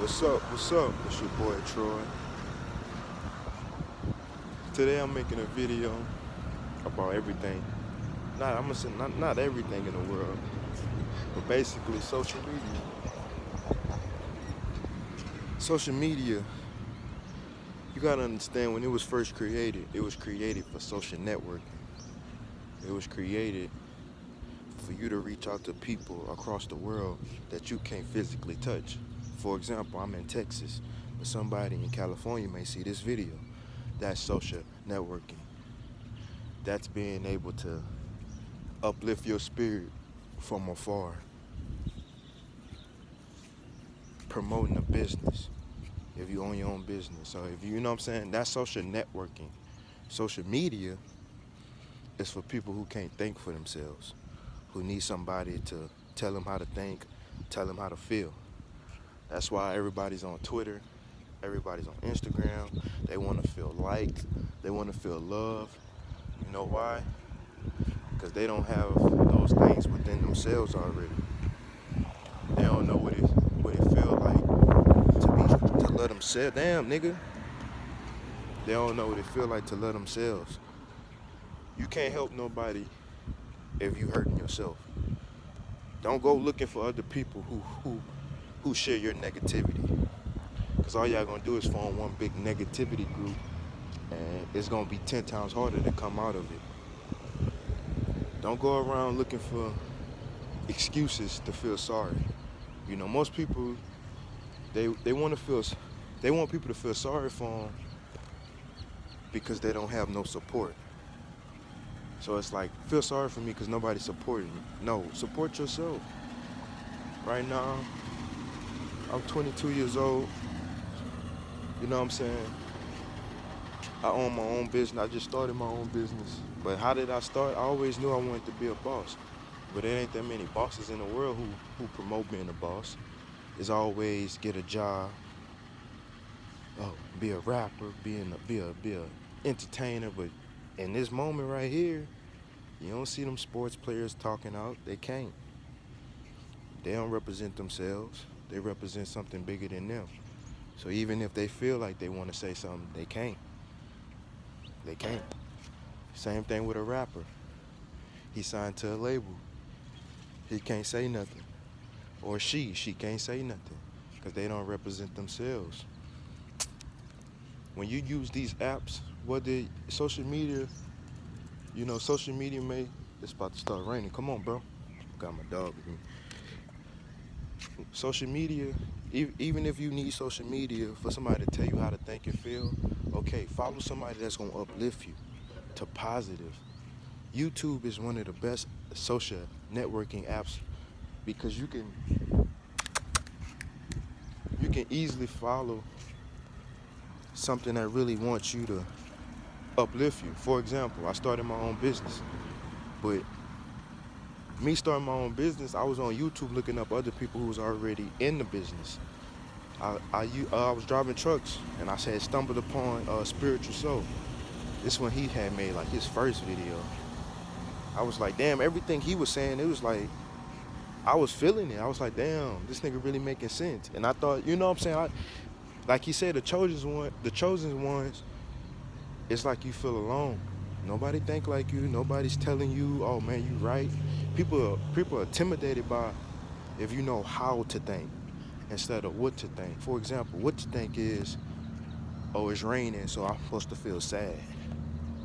What's up? What's up? It's your boy Troy. Today I'm making a video about everything. I'm gonna say not everything in the world, but basically social media. Social media, you gotta understand when it was first created, it was created for social networking. It was created for you to reach out to people across the world that you can't physically touch. For example, I'm in Texas, but somebody in California may see this video. That's social networking. That's being able to uplift your spirit from afar, promoting a business. If you own your own business, so if you know what I'm saying, that's social networking. Social media is for people who can't think for themselves, who need somebody to tell them how to think, tell them how to feel. That's why everybody's on Twitter, everybody's on Instagram. They want to feel liked, they want to feel loved. You know why? Because they don't have those things within themselves already. They don't know what it feel like to let themselves. Damn, nigga. They don't know what it feel like to love themselves. You can't help nobody if you hurting yourself. Don't go looking for other people who share your negativity. Because all y'all gonna do is form one big negativity group, and it's gonna be 10 times harder to come out of it. Don't go around looking for excuses to feel sorry. You know, most people they want people to feel sorry for them because they don't have no support. So it's like, feel sorry for me because nobody's supporting me. No, support yourself. Right now, I'm 22 years old. You know what I'm saying? I own my own business. I just started my own business. But how did I start? I always knew I wanted to be a boss. But there ain't that many bosses in the world who promote being a boss. It's always get a job, be a rapper, be a entertainer. But in this moment right here, you don't see them sports players talking out. They can't. They don't represent themselves. They represent something bigger than them. So even if they feel like they want to say something, they can't. They can't. Same thing with a rapper. He signed to a label. He can't say nothing. Or she can't say nothing because they don't represent themselves. When you use these apps, whether social media, social media it's about to start raining. Come on, bro. Got my dog with me. Social media, even if you need social media for somebody to tell you how to think and feel, okay, follow somebody that's going to uplift you to positive. YouTube is one of the best social networking apps because you can easily follow something that really wants you to uplift you. For example, I started my own business, but me starting my own business, I was on YouTube looking up other people who was already in the business. I was driving trucks and I had stumbled upon Spiritual Soul. This one he had made like his first video. I was like, damn, everything he was saying, it was like, I was feeling it. I was like, damn, this nigga really making sense. And I thought, you know what I'm saying? Like he said, the chosen ones, it's like you feel alone. Nobody think like you. Nobody's telling you, oh man, you right. People are intimidated by if you know how to think instead of what to think. For example, what to think is, oh, it's raining, so I'm supposed to feel sad,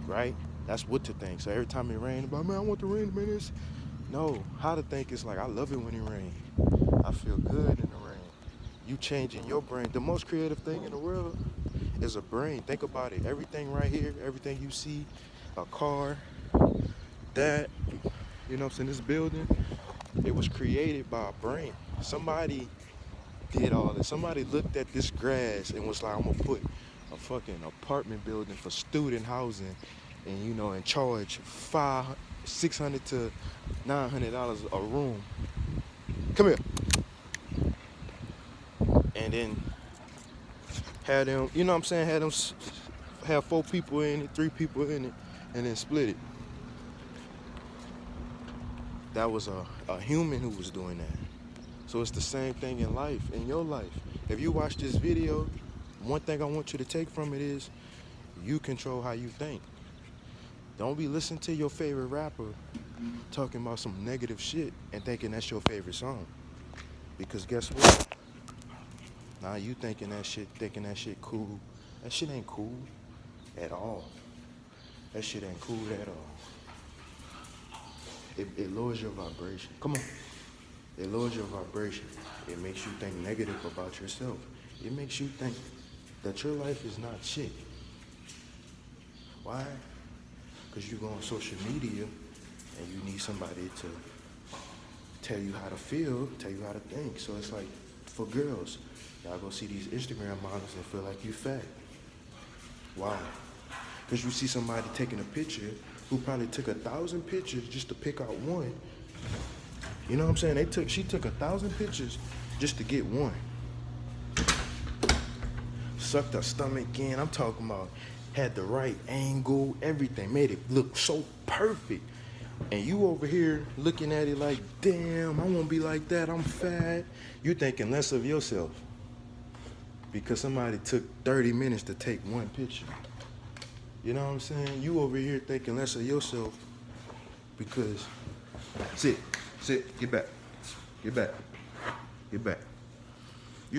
right? That's what to think. So every time it rains, man, I want the rain, man. No, how to think is like, I love it when it rains. I feel good in the rain. You changing your brain. The most creative thing in the world is a brain. Think about it. Everything right here, everything you see, a car, that, you know what I'm saying, this building, it was created by a brain. Somebody did all this. Somebody looked at this grass and was like, I'm gonna put a fucking apartment building for student housing and charge $600 to $900 a room. Come here. And then had them, you know what I'm saying, have 4 people in it, 3 people in it, and then split it. That was a human who was doing that. So it's the same thing in life, in your life. If you watch this video, one thing I want you to take from it is you control how you think. Don't be listening to your favorite rapper talking about some negative shit and thinking that's your favorite song. Because guess what? Now you thinking that shit cool. That shit ain't cool at all. That shit ain't cool at all. It lowers your vibration. Come on. It lowers your vibration. It makes you think negative about yourself. It makes you think that your life is not shit. Why? Because you go on social media and you need somebody to tell you how to feel, tell you how to think. So it's like, for girls, y'all go see these Instagram models and feel like you fat. Why? Because you see somebody taking a picture who probably took 1,000 pictures just to pick out one. You know what I'm saying? She took 1,000 pictures just to get one. Sucked her stomach in. I'm talking about had the right angle, everything, made it look so perfect. And you over here looking at it like, damn, I won't be like that, I'm fat. You thinking less of yourself because somebody took 30 minutes to take one picture. You know what I'm saying? You over here thinking less of yourself because, sit, get back. You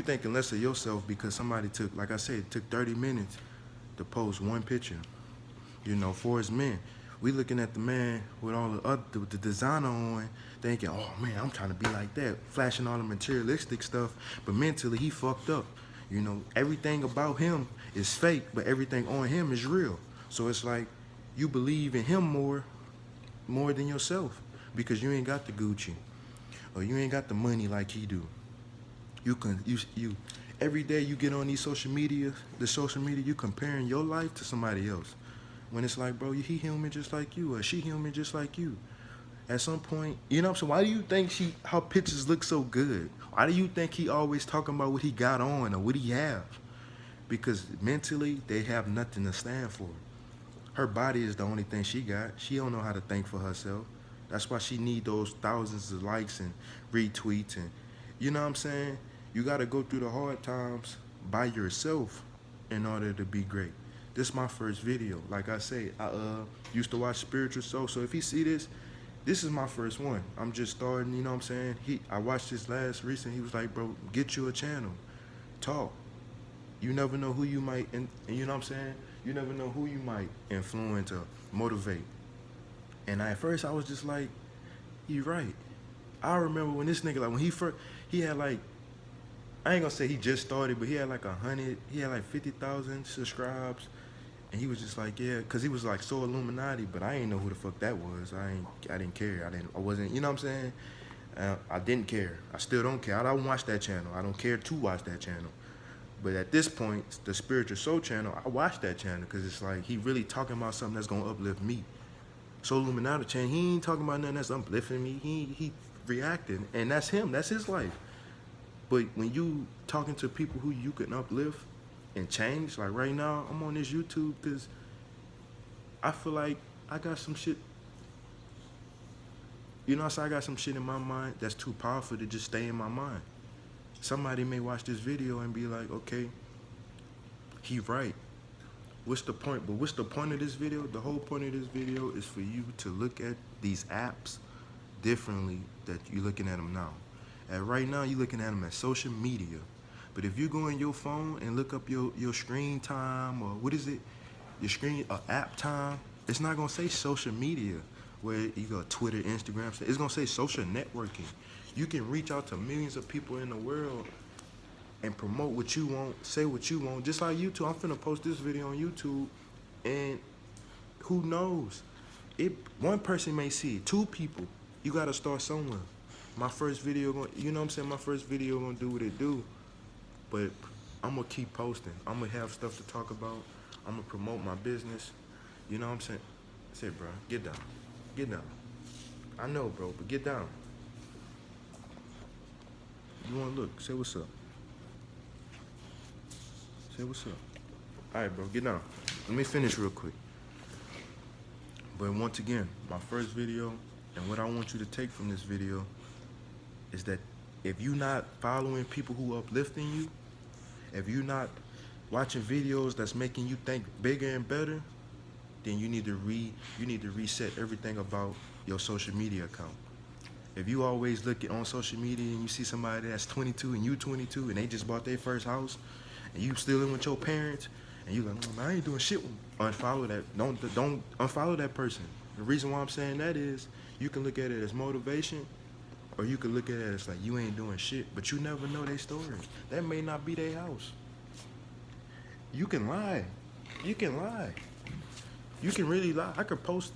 thinking less of yourself because somebody took, like I said, took 30 minutes to post one picture. You know, for us men, we looking at the man with all the designer on, thinking, oh man, I'm trying to be like that, flashing all the materialistic stuff, but mentally he fucked up. You know, everything about him is fake, but everything on him is real. So it's like you believe in him more than yourself because you ain't got the Gucci or you ain't got the money like he do. You every day you get on these social media, you comparing your life to somebody else. When it's like, bro, he human just like you, or she human just like you. At some point, you know what I'm saying? Why do you think how pictures look so good? Why do you think he always talking about what he got on or what he have? Because mentally, they have nothing to stand for. Her body is the only thing she got. She don't know how to think for herself. That's why she need those thousands of likes and retweets and, you know what I'm saying? You got to go through the hard times by yourself in order to be great. This is my first video. Like I say, I used to watch Spiritual Soul. So if he see this is my first one. I'm just starting, you know what I'm saying? I watched this recent. He was like, bro, get you a channel. Talk. You never know who you might, and you know what I'm saying? You never know who you might influence or motivate. And at first I was just like, you right. I remember when this nigga, like when he had like, I ain't gonna say he just started, but he had like 50,000 subscribes. And he was just like, yeah, because he was like so Illuminati, but I ain't know who the fuck that was. I didn't care. I wasn't, you know what I'm saying? I didn't care. I still don't care. I don't watch that channel. I don't care to watch that channel. But at this point, the Spiritual Soul channel, I watch that channel because it's like he really talking about something that's gonna uplift me. So Illuminati channel, he ain't talking about nothing that's uplifting me. He reacting, and that's him. That's his life. But when you talking to people who you can uplift and change, like right now, I'm on this YouTube because I feel like I got some shit. You know, so I got some shit in my mind that's too powerful to just stay in my mind. Somebody may watch this video and be like, okay, he right. What's the point? But what's the point of this video? The whole point of this video is for you to look at these apps differently that you're looking at them now. And right now, you're looking at them as social media. But if you go on your phone and look up your screen time, or what is it? Your screen, app time, it's not gonna say social media, where you go Twitter, Instagram, it's gonna say social networking. You can reach out to millions of people in the world and promote what you want, say what you want, just like YouTube. I'm finna post this video on YouTube, and who knows? One person may see it, 2 people. You gotta start somewhere. My first video, you know what I'm saying? My first video gonna do what it do, but I'm gonna keep posting. I'm gonna have stuff to talk about. I'm gonna promote my business. You know what I'm saying? Say, bro, get down. Get down. I know, bro, but get down. You wanna look, say what's up. Say what's up. All right, bro, get down. Let me finish real quick. But once again, my first video, and what I want you to take from this video is that if you're not following people who are uplifting you, If you're not watching videos that's making you think bigger and better, then you need to reset everything about your social media account. If you always look at on social media and you see somebody that's 22 and you 22 and they just bought their first house and you still in with your parents and you like, I ain't doing shit. Unfollow that. Don't unfollow that person. The reason why I'm saying that is you can look at it as motivation, or you can look at it as like you ain't doing shit, but you never know their story. That may not be their house. You can lie. You can lie. You can really lie. I could post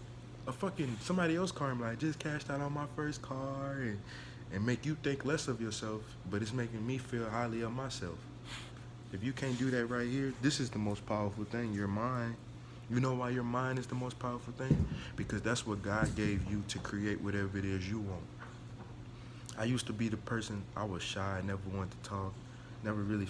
a fucking somebody else car and be like, just cashed out on my first car and make you think less of yourself, but it's making me feel highly of myself. If you can't do that right here, this is the most powerful thing, your mind. You know why your mind is the most powerful thing? Because that's what God gave you to create whatever it is you want. I used to be the person, I was shy, never wanted to talk, never really,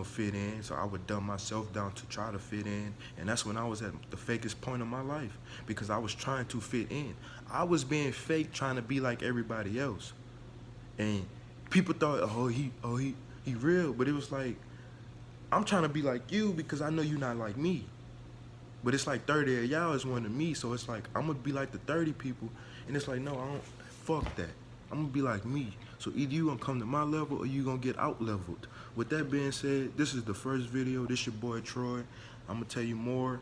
fit in. So I would dumb myself down to try to fit in. And that's when I was at the fakest point of my life because I was trying to fit in. I was being fake, trying to be like everybody else. And people thought, he real. But it was like, I'm trying to be like you because I know you're not like me. But it's like 30 of y'all is one of me. So it's like, I'm going to be like the 30 people. And it's like, no, I don't, fuck that. I'm going to be like me. So either you going to come to my level or you going to get out-leveled. With that being said, this is the first video. This your boy, Troy. I'm going to tell you more.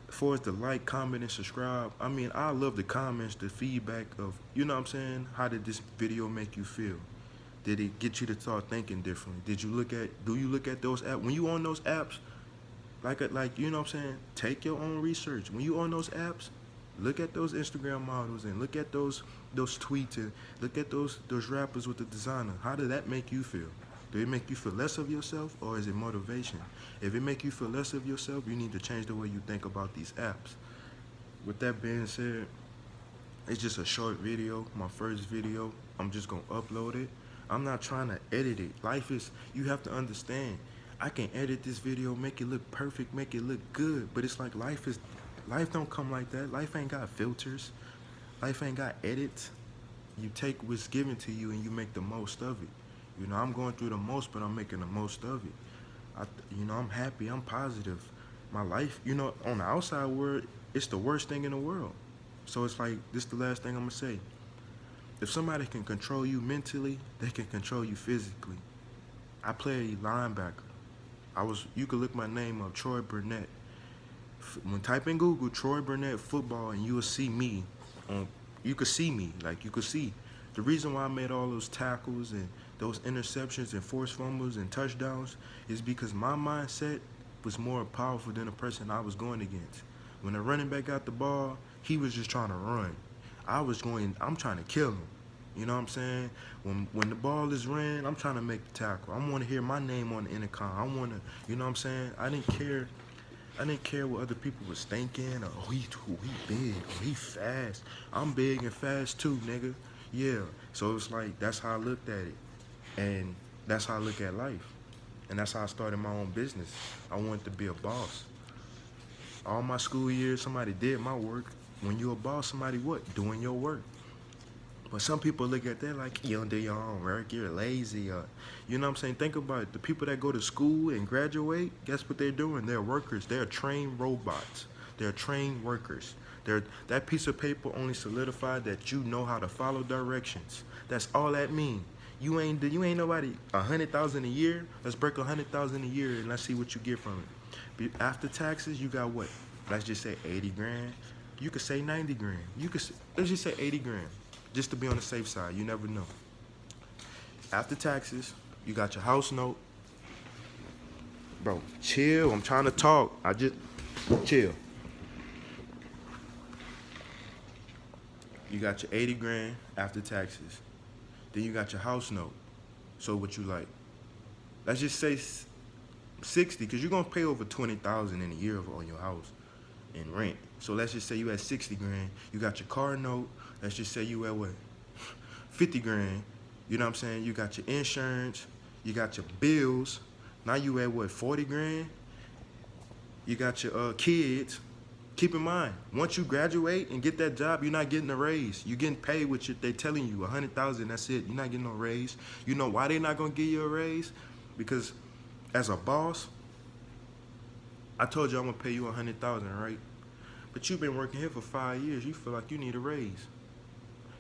As far as the like, comment, and subscribe, I mean, I love the comments, the feedback of, you know what I'm saying? How did this video make you feel? Did it get you to start thinking differently? Do you look at those apps? When you on those apps, like, you know what I'm saying? Take your own research. When you on those apps, look at those Instagram models and look at those tweets and look at those rappers with the designer. How did that make you feel? Do it make you feel less of yourself or is it motivation? If it make you feel less of yourself, you need to change the way you think about these apps. With that being said, it's just a short video, my first video. I'm just gonna upload it. I'm not trying to edit it. Life is, you have to understand, I can edit this video, make it look perfect, make it look good, but it's like life don't come like that. Life ain't got filters. Life ain't got edits. You take what's given to you and you make the most of it. I'm going through the most, but I'm making the most of it. I'm happy, I'm positive. My life, on the outside world, it's the worst thing in the world. So it's like, this is the last thing I'm gonna say. If somebody can control you mentally, they can control you physically. I play a linebacker. You could look my name up, Troy Burnett. When type in Google Troy Burnett football and you will see me. You could see me, you could see. The reason why I made all those tackles and those interceptions and forced fumbles and touchdowns is because my mindset was more powerful than the person I was going against. When the running back got the ball, he was just trying to run. I'm trying to kill him. You know what I'm saying? When the ball is ran, I'm trying to make the tackle. I want to hear my name on the intercom. I want to, you know what I'm saying? I didn't care what other people was thinking. Oh, he big. Oh, he fast. I'm big and fast too, nigga. Yeah. So it's like, that's how I looked at it. And that's how I look at life. And that's how I started my own business. I wanted to be a boss. All my school years, somebody did my work. When you're a boss, somebody what? Doing your work. But some people look at that like, you don't do your own work, you're lazy. You know what I'm saying? Think about it. The people that go to school and graduate, guess what they're doing? They're workers. They're trained robots. They're trained workers. That piece of paper only solidified that you know how to follow directions. That's all that means. You ain't nobody 100,000 a year. Let's break 100,000 a year and let's see what you get from it. After taxes, you got what? Let's just say 80 grand. You could say 90 grand. Let's just say 80 grand. Just to be on the safe side, you never know. After taxes, you got your house note. Bro, chill, I'm trying to talk. Chill. You got your 80 grand after taxes. Then you got your house note. So what you like? Let's just say 60, because you're going to pay over 20,000 in a year on your house in rent. So let's just say you had 60 grand. You got your car note. Let's just say you at what? 50 grand. You know what I'm saying? You got your insurance. You got your bills. Now you at what? 40 grand. You got your kids. Keep in mind, once you graduate and get that job, you're not getting a raise. You're getting paid what they telling you, 100,000. That's it. You're not getting no raise. You know why they not gonna give you a raise? Because As a boss, I told you I'm gonna pay you 100,000, right? But you've been working here for 5 years. You feel like you need a raise.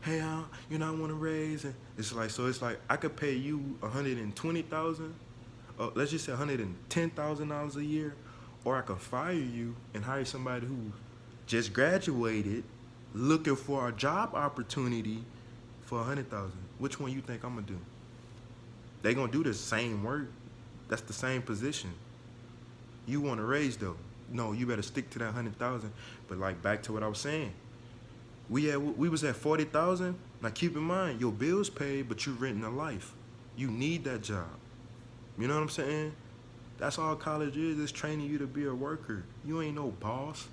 Hey, I want a raise, and it's like I could pay you 120,000. Let's just say $110,000 a year, or I could fire you and hire somebody who just graduated, looking for a job opportunity for 100,000. Which one you think I'm gonna do? They gonna do the same work. That's the same position. You want a raise though? No, you better stick to that 100,000. But like back to what I was saying, we was at 40,000. Now keep in mind, your bills paid, but you renting a life. You need that job. You know what I'm saying? That's all college is. It's training you to be a worker. You ain't no boss.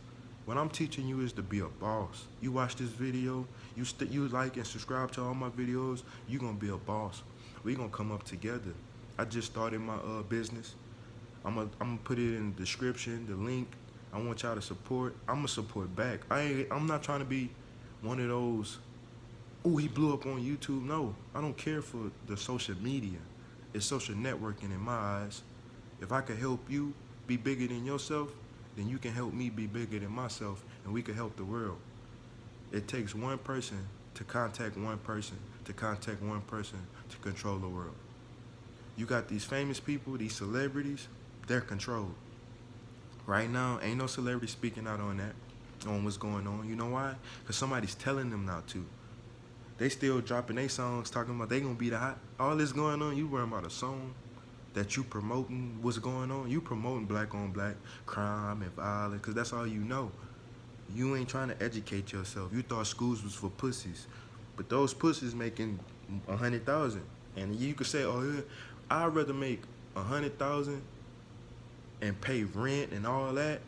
What I'm teaching you is to be a boss. You watch this video, you like and subscribe to all my videos, you gonna be a boss. We gonna come up together. I just started my business. I'm gonna put it in the description, the link. I want y'all to support. I'm gonna support back. I'm not trying to be one of those, oh, he blew up on YouTube. No, I don't care for the social media. It's social networking in my eyes. If I could help you be bigger than yourself, then you can help me be bigger than myself, and we can help the world. It takes one person to contact one person, to contact one person to control the world. You got these famous people, these celebrities, they're controlled. Right now, ain't no celebrity speaking out on that, on what's going on. You know why? Because somebody's telling them not to. They still dropping their songs talking about they gonna be the hot. All this going on, you worrying about a song that you promoting what's going on. You promoting black on black crime and violence because that's all you know. You ain't trying to educate yourself. You thought schools was for pussies, but those pussies making 100,000, and you could say, oh yeah, I'd rather make 100,000 and pay rent and all that,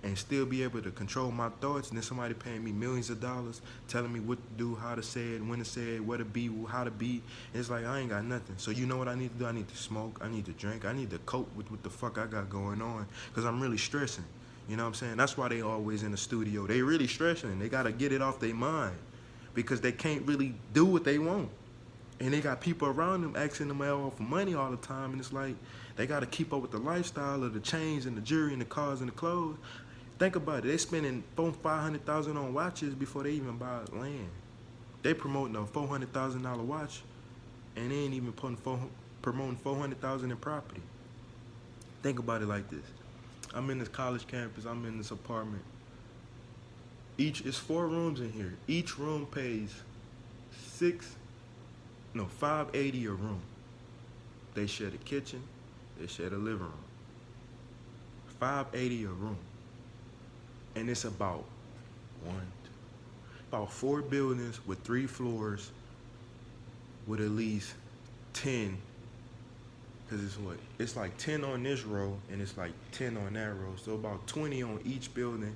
and still be able to control my thoughts, and then somebody paying me millions of dollars, telling me what to do, how to say it, when to say it, where to be, how to be. It's like I ain't got nothing. So you know what I need to do? I need to smoke, I need to drink, I need to cope with what the fuck I got going on, because I'm really stressing. You know what I'm saying? That's why they always in the studio. They really stressing. They got to get it off their mind because they can't really do what they want. And they got people around them asking them all for money all the time, and it's like they got to keep up with the lifestyle of the chains and the jewelry and the cars and the clothes. Think about it. They spending $500,000 on watches before they even buy land. They promoting a $400,000 watch, and they ain't even promoting $400,000 in property. Think about it like this. I'm in this college campus. I'm in this apartment. It's 4 rooms in here. Each room pays $580 a room. They share the kitchen. They share the living room. $580 a room. And it's about 4 buildings with 3 floors with at least 10, because it's like 10 on this row and it's like 10 on that row, so about 20 on each building,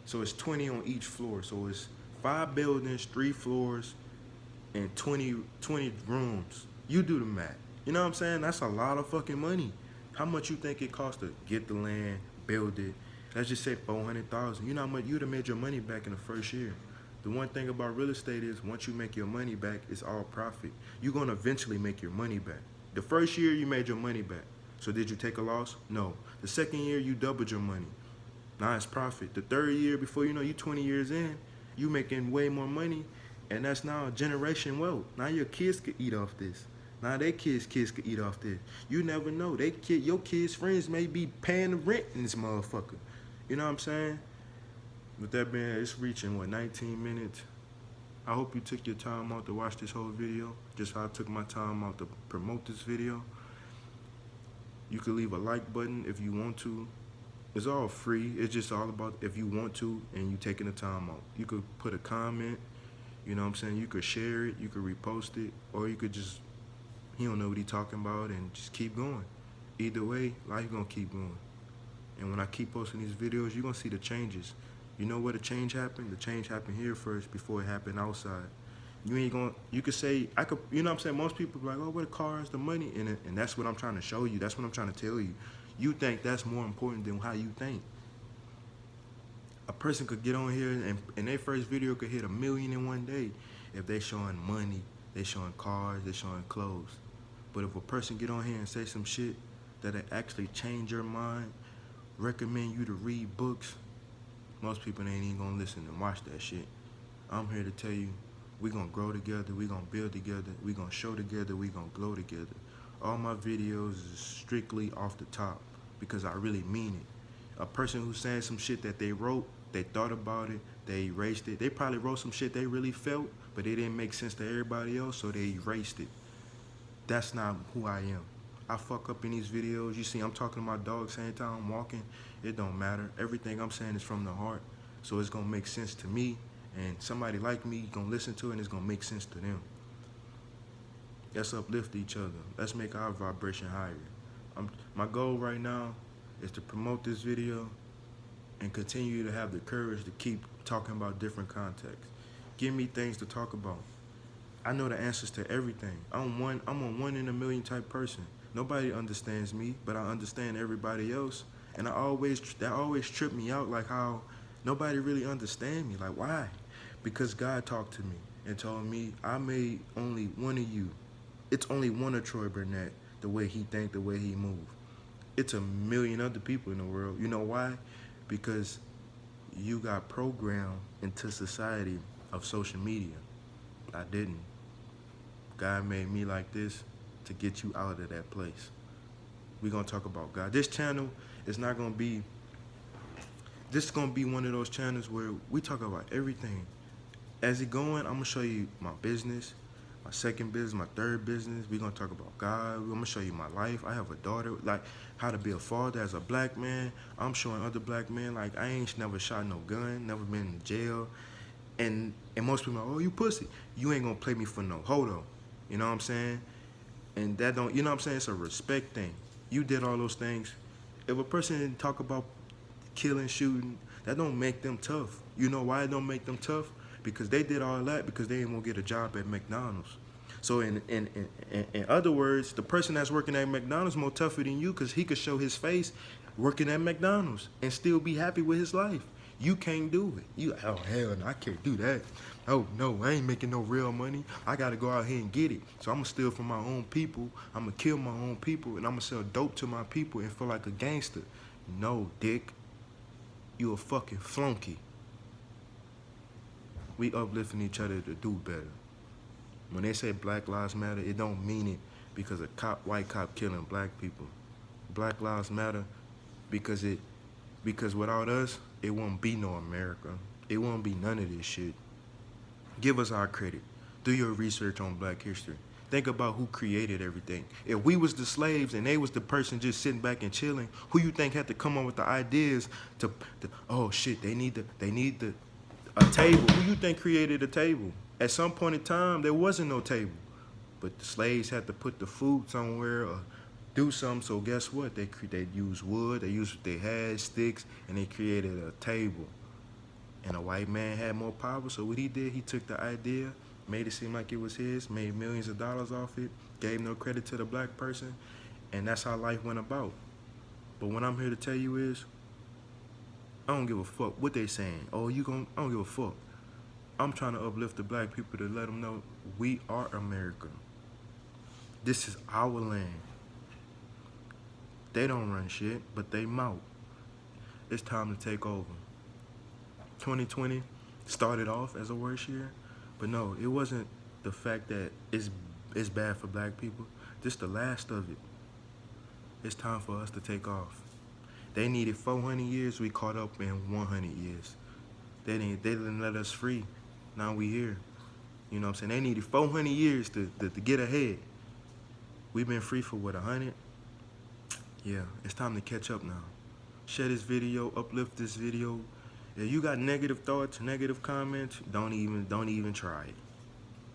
so it's 20 on each floor, so it's 5 buildings, 3 floors, and 20 rooms. You do the math. You know what I'm saying? That's a lot of fucking money. How much you think it costs to get the land, build it? Let's just say 400,000. You know how much you'd have made your money back in the first year. The one thing about real estate is once you make your money back, it's all profit. You're gonna eventually make your money back. The first year you made your money back. So did you take a loss? No. The second year you doubled your money. Now it's profit. The third year, before you know, you 20 years in, you making way more money, and that's now generation wealth. Now your kids could eat off this. Now their kids could eat off this. You never know. Your kids' friends may be paying the rent in this motherfucker. You know what I'm saying? With that being, it's reaching 19 minutes. I hope you took your time out to watch this whole video, just how I took my time out to promote this video. You can leave a like button if you want to. It's all free. It's just all about if you want to and you taking the time out. You could put a comment, you know what I'm saying? You could share it, you could repost it, or you could just, he don't know what he talking about, and just keep going. Either way, life gonna keep going. And when I keep posting these videos, you're gonna see the changes. You know where the change happened? The change happened here first before it happened outside. You could say, you know what I'm saying? Most people be like, oh, where the cars, the money? And that's what I'm trying to show you. That's what I'm trying to tell you. You think that's more important than how you think. A person could get on here and their first video could hit 1 million in one day if they showing money, they showing cars, they showing clothes. But if a person get on here and say some shit that'll actually change your mind, recommend you to read books, most people ain't even gonna listen and watch that shit. I'm here to tell you, we gonna grow together, we gonna build together, we gonna show together, we gonna glow together. All my videos is strictly off the top because I really mean it. A person who's saying some shit that they wrote, they thought about it, they erased it. They probably wrote some shit they really felt, but it didn't make sense to everybody else, so they erased it. That's not who I am. I fuck up in these videos. You see, I'm talking to my dog same time I'm walking. It don't matter. Everything I'm saying is from the heart. So it's gonna make sense to me, and somebody like me gonna listen to it and it's gonna make sense to them. Let's uplift each other. Let's make our vibration higher. My goal right now is to promote this video and continue to have the courage to keep talking about different contexts. Give me things to talk about. I know the answers to everything. I'm a 1 in a million type person. Nobody understands me, but I understand everybody else. And that always tripped me out, like how nobody really understand me. Like, why? Because God talked to me and told me I made only one of you. It's only one of Troy Burnett, the way he think, the way he move. It's a million other people in the world. You know why? Because you got programmed into society of social media. I didn't. God made me like this to get you out of that place. We're going to talk about God. This channel is not going to be, this is going to be one of those channels where we talk about everything. As it going, I'm going to show you my business, my second business, my third business. We're going to talk about God. I'm going to show you my life. I have a daughter, like how to be a father as a black man. I'm showing other black men, like I ain't never shot no gun, never been in jail. And most people are like, oh, you pussy. You ain't going to play me for no hodo. You know what I'm saying? And that don't, you know what I'm saying? It's a respect thing. You did all those things. If a person didn't talk about killing, shooting, that don't make them tough. You know why it don't make them tough? Because they did all that because they didn't want to get a job at McDonald's. So in other words, the person that's working at McDonald's more tougher than you because he could show his face working at McDonald's and still be happy with his life. You can't do it. You, oh hell no, I can't do that. Oh no, I ain't making no real money. I gotta go out here and get it. So I'm gonna steal from my own people. I'm gonna kill my own people, and I'm gonna sell dope to my people and feel like a gangster. No, dick. You a fucking flunky. We uplifting each other to do better. When they say Black Lives Matter, it don't mean it because a white cop killing black people. Black Lives Matter because without us, it won't be no America. It won't be none of this shit. Give us our credit. Do your research on black history. Think about who created everything. If we was the slaves and they was the person just sitting back and chilling, who you think had to come up with the ideas to oh shit, they need a table. Who you think created a table? At some point in time, there wasn't no table. But the slaves had to put the food somewhere or do something. So guess what? They used wood, they used what they had, sticks, and they created a table. And a white man had more power, so what he did, he took the idea, made it seem like it was his, made millions of dollars off it, gave no credit to the black person, and that's how life went about. But what I'm here to tell you is, I don't give a fuck what they saying. Oh, I don't give a fuck. I'm trying to uplift the black people to let them know we are America. This is our land. They don't run shit, but they mouth. It's time to take over. 2020 started off as a worse year, but no, it wasn't the fact that it's bad for black people. This the last of it. It's time for us to take off. They needed 400 years, we caught up in 100 years. They didn't let us free. Now we here. You know what I'm saying? They needed 400 years to get ahead. We've been free for what, 100? Yeah, it's time to catch up now. Share this video, uplift this video. If you got negative thoughts, negative comments, don't even try it.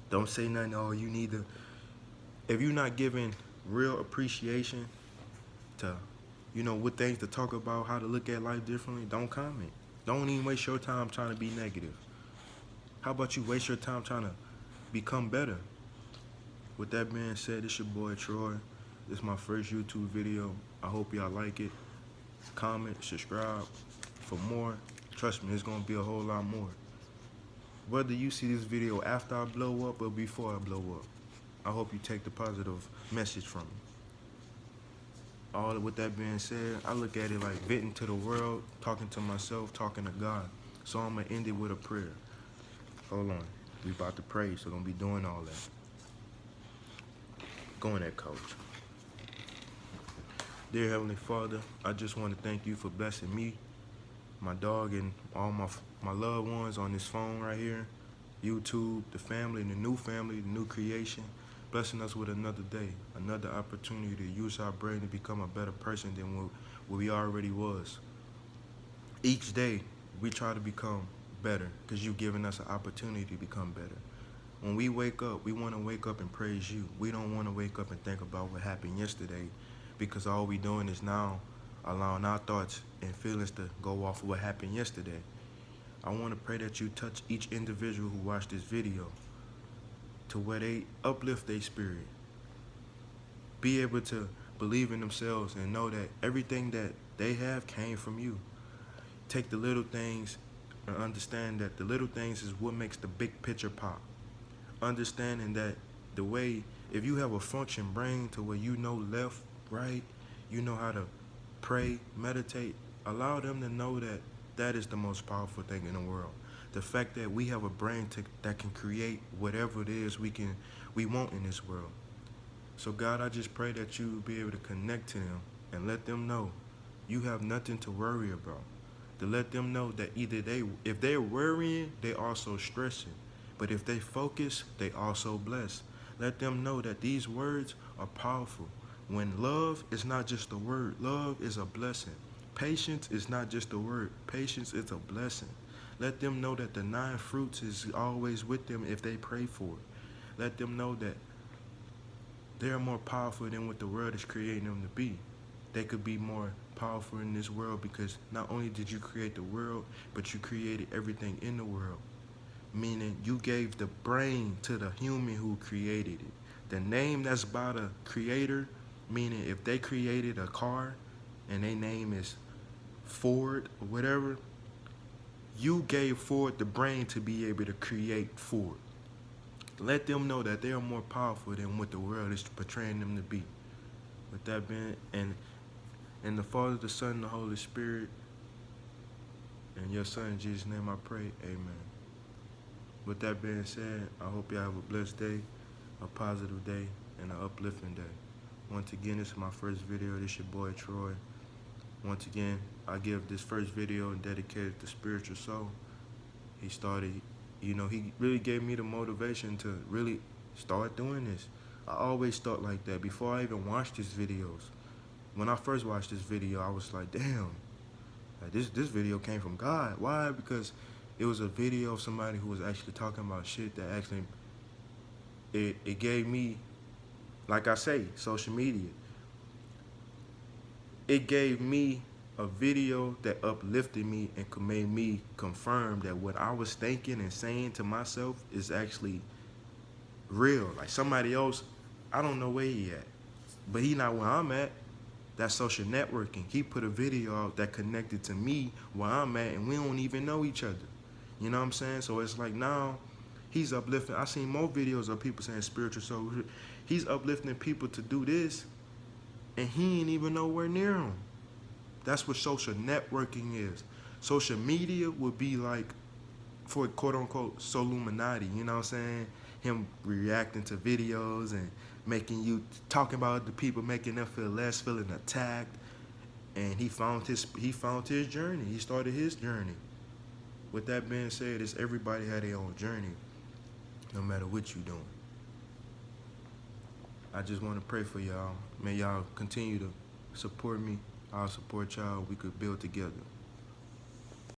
Don't say nothing. Oh, you need to. If you're not giving real appreciation to, what things to talk about, how to look at life differently, don't comment. Don't even waste your time trying to be negative. How about you waste your time trying to become better? With that being said, it's your boy Troy. This is my first YouTube video. I hope y'all like it. Comment, subscribe for more. Trust me, it's gonna be a whole lot more. Whether you see this video after I blow up or before I blow up, I hope you take the positive message from it. all with that being said, I look at it like venting to the world, talking to myself, talking to God. So I'm gonna end it with a prayer. Hold on. We about to pray, so don't be doing all that. Go in there, coach. Dear Heavenly Father, I just want to thank you for blessing me, my dog, and all my loved ones on this phone right here, YouTube, the family, the new creation, blessing us with another day, another opportunity to use our brain to become a better person than what we already was. Each day, we try to become better because you've given us an opportunity to become better. When we wake up, we want to wake up and praise you. We don't want to wake up and think about what happened yesterday because all we doing is now allowing our thoughts and feelings to go off of what happened yesterday. I want to pray that you touch each individual who watched this video to where they uplift their spirit, be able to believe in themselves and know that everything that they have came from you. Take the little things and understand that the little things is what makes the big picture pop. Understanding that the way, if you have a function brain to where you know left, right, you know how to pray, meditate, allow them to know that that is the most powerful thing in the world. The fact that we have a brain that can create whatever it is we want in this world. So God, I just pray that you be able to connect to them and let them know you have nothing to worry about. To let them know that if they're worrying, they also stressing. But if they focus, they also bless. Let them know that these words are powerful. When love is not just a word, love is a blessing. Patience is not just a word, patience is a blessing. Let them know that the 9 fruits is always with them if they pray for it. Let them know that they're more powerful than what the world is creating them to be. They could be more powerful in this world because not only did you create the world, but you created everything in the world. Meaning you gave the brain to the human who created it. The name that's by the creator, meaning if they created a car and their name is Ford or whatever, you gave Ford the brain to be able to create Ford. Let them know that they are more powerful than what the world is portraying them to be. With that being, and the Father, the Son, and the Holy Spirit, in your Son, in Jesus' name I pray, amen. With that being said, I hope y'all have a blessed day, a positive day, and an uplifting day. Once again, this is my first video. This your boy, Troy. Once again, I give this first video dedicated to Spiritual Soul. He started, he really gave me the motivation to really start doing this. I always thought like that before I even watched his videos. When I first watched this video, I was like, damn, like this video came from God. Why? Because it was a video of somebody who was actually talking about shit that actually, it gave me, like I say, social media. It gave me a video that uplifted me and made me confirm that what I was thinking and saying to myself is actually real. Like somebody else, I don't know where he at, but he not where I'm at. That's social networking. He put a video out that connected to me where I'm at, and we don't even know each other. You know what I'm saying? So it's like now he's uplifting. I seen more videos of people saying spiritual soul. He's uplifting people to do this, and he ain't even nowhere near him. That's what social networking is. Social media would be like for quote unquote Soluminati, you know what I'm saying? Him reacting to videos and making you talking about the people, making them feel less, feeling attacked. And he found his journey. He started his journey. With that being said, it's everybody had their own journey, no matter what you're doing. I just want to pray for y'all. May y'all continue to support me. I'll support y'all. We could build together.